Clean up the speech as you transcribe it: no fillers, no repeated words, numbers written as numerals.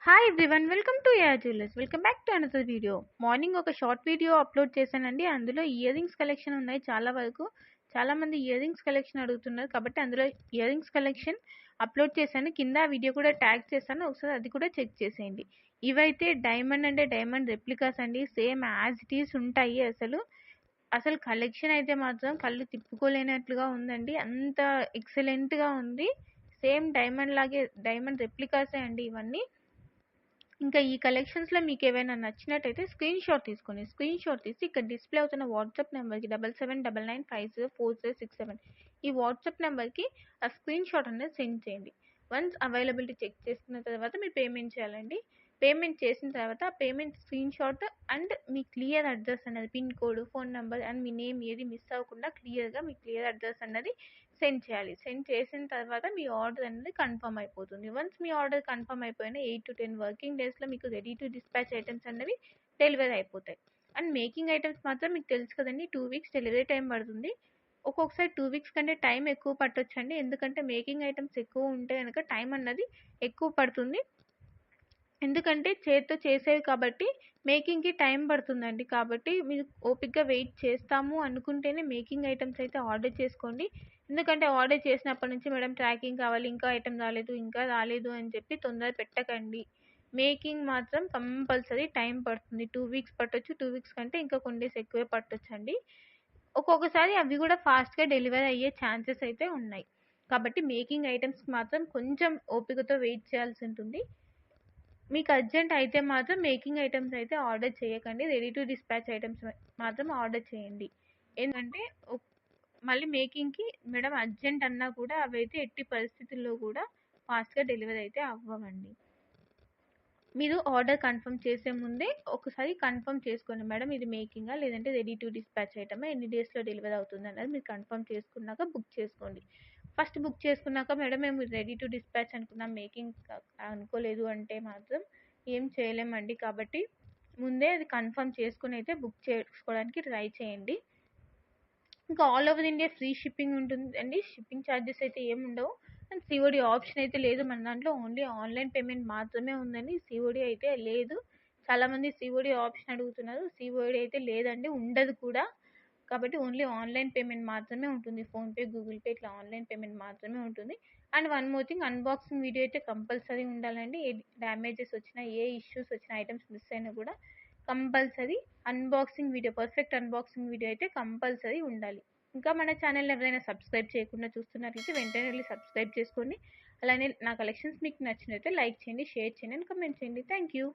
Hi everyone, welcome to AR jewellers. Welcome back to another video. Morning ఒక short video upload చేశానండి. అందులో ear rings collection ఉన్నాయి. చాలా మంది ఇయర్ రింగ్స్ కలెక్షన్ అడుగుతున్నారు కాబట్టి అందులో ఇయర్ రింగ్స్ కలెక్షన్ అప్లోడ్ చేశాను. కింద ఆ వీడియో కూడా ట్యాగ్ చేశాను, ఒకసారి అది కూడా చెక్ చేసేయండి. ఇవైతే డైమండ్ అంటే డైమండ్ రెప్లికాస్ అండి, సేమ్ యాజ్ ఇట్ ఈస్ ఉంటాయి. అసలు కలెక్షన్ అయితే మాత్రం కళ్ళు తిప్పుకోలేనట్లుగా ఉందండి, అంత ఎక్సలెంట్గా ఉంది. సేమ్ డైమండ్ లాగే డైమండ్ రెప్లికాసే అండి ఇవన్నీ. ఇంకా ఈ కలెక్షన్స్లో మీకు ఏవైనా నచ్చినట్టయితే స్క్రీన్ షాట్ తీసుకోండి. స్క్రీన్ షాట్ తీసి ఇక్కడ డిస్ప్లే అవుతున్న వాట్సాప్ నెంబర్కి 7799504067 ఈ వాట్సాప్ నెంబర్కి ఆ స్క్రీన్ షాట్ అనేది సెండ్ చేయండి. వన్స్ అవైలబిలిటీ చెక్ చేసుకున్న తర్వాత మీరు పేమెంట్ చేయాలండి. పేమెంట్ చేసిన తర్వాత ఆ పేమెంట్ స్క్రీన్ షాట్ అండ్ మీ క్లియర్ అడ్రస్ అనేది, pin code, phone number and మీ నేమ్ ఏది మిస్ అవ్వకుండా క్లియర్గా మీ క్లియర్ అడ్రస్ అన్నది సెండ్ చేయాలి. సెండ్ చేసిన తర్వాత మీ ఆర్డర్ అనేది కన్ఫర్మ్ అయిపోతుంది. వన్స్ మీ ఆర్డర్ కన్ఫర్మ్ అయిపోయిన 8 to 10 వర్కింగ్ డేస్లో మీకు రెడీ టు డిస్పాచ్ ఐటమ్స్ అనేవి డెలివరీ అయిపోతాయి. అండ్ మేకింగ్ ఐటమ్స్ మాత్రం మీకు తెలుసు కదండి, 2 weeks డెలివరీ టైం పడుతుంది. ఒక్కొక్కసారి 2 weeks కంటే టైం ఎక్కువ పట్టొచ్చండి, ఎందుకంటే మేకింగ్ ఐటమ్స్ ఎక్కువ ఉంటే కనుక టైం అన్నది ఎక్కువ పడుతుంది. ఎందుకంటే చేత్తో చేసేవి కాబట్టి మేకింగ్కి టైం పడుతుందండి. కాబట్టి మీరు ఓపిక్గా వెయిట్ చేస్తాము అనుకుంటేనే మేకింగ్ ఐటమ్స్ అయితే ఆర్డర్ చేసుకోండి. ఎందుకంటే ఆర్డర్ చేసినప్పటి నుంచి మేడం ట్రాకింగ్ కావాలి, ఇంకా ఐటమ్ రాలేదు అని చెప్పి తొందర పెట్టకండి. మేకింగ్ మాత్రం కంపల్సరీ టైం పడుతుంది. 2 weeks పట్టొచ్చు, 2 weeks కంటే ఇంకా కొన్ని డేస్ ఎక్కువే పట్టొచ్చండి. ఒక్కొక్కసారి అవి కూడా ఫాస్ట్గా డెలివరీ అయ్యే ఛాన్సెస్ అయితే ఉన్నాయి. కాబట్టి మేకింగ్ ఐటమ్స్కి మాత్రం కొంచెం ఓపికతో వెయిట్ చేయాల్సి ఉంటుంది. మీకు అర్జెంట్ అయితే మాత్రం మేకింగ్ ఐటమ్స్ అయితే ఆర్డర్ చేయకండి, రెడీ టు డిస్పాచ్ ఐటమ్స్ మాత్రం ఆర్డర్ చేయండి. ఎందుకంటే మళ్ళీ మేకింగ్కి మేడం అర్జెంట్ అన్నా కూడా అవైతే ఎట్టి పరిస్థితుల్లో కూడా ఫాస్ట్గా డెలివరీ అయితే అవ్వవండి. మీరు ఆర్డర్ కన్ఫర్మ్ చేసే ముందే ఒకసారి కన్ఫర్మ్ చేసుకోండి, మేడం ఇది మేకింగా లేదంటే రెడీ టు డిస్పాచ్ ఐటమా, ఎన్ని డేస్లో డెలివరీ అవుతుంది అన్నది మీరు కన్ఫర్మ్ చేసుకున్నాక బుక్ చేసుకోండి. ఫస్ట్ బుక్ చేసుకున్నాక మేడం మేము రెడీ టు డిస్పాచ్ అనుకున్నాం, మేకింగ్ అనుకోలేదు అంటే మాత్రం ఏం చేయలేమండి. కాబట్టి ముందే అది కన్ఫర్మ్ చేసుకుని అయితే బుక్ చేసుకోవడానికి ట్రై చేయండి. ఇంకా all over India free shipping ఉంటుందండి, షిప్పింగ్ ఛార్జెస్ అయితే ఏమి ఉండవు. అండ్ సిఓడి ఆప్షన్ అయితే లేదు మన దాంట్లో, ఓన్లీ ఆన్లైన్ పేమెంట్ మాత్రమే ఉందండి, సిఓడి అయితే లేదు. చాలామంది సిఓడి ఆప్షన్ అడుగుతున్నారు, సిఓడి అయితే లేదండి, ఉండదు కూడా. కాబట్టి ఓన్లీ ఆన్లైన్ పేమెంట్ మాత్రమే ఉంటుంది. ఫోన్పే, గూగుల్ పే ఇట్లా ఆన్లైన్ పేమెంట్ మాత్రమే ఉంటుంది. And one more thing, unboxing video అయితే కంపల్సరీ ఉండాలండి. ఏ డ్యామేజెస్ వచ్చినా, ఏ ఇష్యూస్ వచ్చినా, ఐటమ్స్ మిస్ అయినా కూడా compulsory unboxing video, perfect unboxing video అయితే కంపల్సరీ ఉండాలి. ఇంకా మన ఛానల్ ఎవరైనా సబ్స్క్రైబ్ చేయకుండా చూస్తున్నట్లయితే వెంటనే వెళ్ళి సబ్స్క్రైబ్ చేసుకోండి. అలానే నా కలెక్షన్స్ మీకు నచ్చినట్లయితే లైక్ చేయండి, షేర్ చేయండి అండ్ కమెంట్ చేయండి. Thank you.